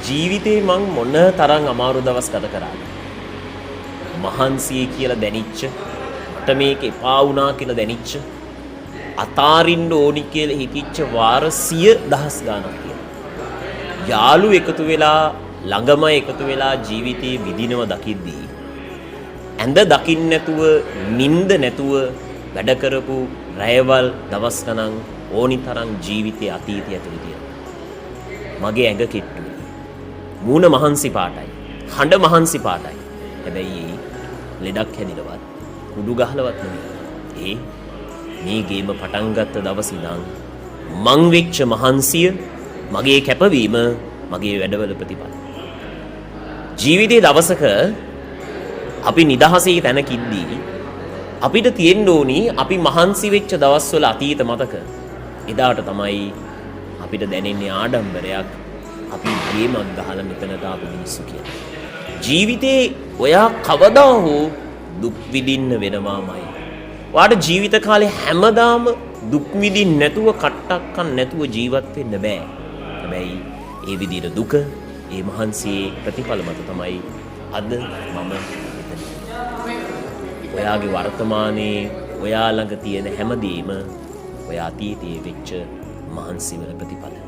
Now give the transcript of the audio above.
ජීවිතේ මං මොන තරම් අමාරු දවස් ගත කරාද. මහන්සිය කියලා දැනිච්ච, මට මේක එපා වුණා කියලා දැනිච්ච, අතාරින්න ඕනි කියලා හිතිච්ච වාර 100,000 ගණක් තියෙනවා. යාළු එකතු වෙලා ළඟම එකතු වෙලා ජීවිතේ විඳිනව දකිද්දී ඇඳ දකින්න නැතුව, නිින්ද නැතුව වැඩ කරපු රැයවල් දවස් ගණන් ඕනි තරම් ජීවිතයේ අතීතය ඇතුළේ තියෙනවා. මගේ ඇඟ කිට්ටුයි. මූණ මහන්සි පාටයි. හඬ මහන්සි පාටයි. හැබැයි ලෙඩක් හැදිලවත් කුඩු ගහලවත් නෙමෙයි. මේ ගේම පටන් ගත්ත දවස් ඉඳන් මං වෙච්ච මහන්සිය, මගේ කැපවීම, මගේ වැඩවල ප්‍රතිඵල. ජීවිතයේ දවසක අපි නිදහසේ තැනකින්දී අපිට තියෙන්න ඕනි අපි මහන්සි වෙච්ච දවස්වල අතීත මතක. එදාට තමයි අපිට දැනෙන්නේ ආඩම්බරයක්. අපි ගේමක් ගහලා මෙතනට ආපු මිනිස්සු කියලා. ජීවිතේ ඔයා කවදා හෝ දුක් විඳින්න වෙනවාමයි. ඔයාට ජීවිත කාලේ හැමදාම දුක් විඳින්න නැතුව කට්ටක්කන් නැතුව ජීවත් වෙන්න බෑ. හැබැයි ඒ විදිහට දුක, ඒ මහන්සියේ ප්‍රතිඵල මත තමයි අද මම මෙතන. ඔයාගේ වර්තමානයේ ඔයා ළඟ තියෙන හැමදේම ඔයා අතීතයේ වෙච්ච මහන්සිවල ප්‍රතිඵල.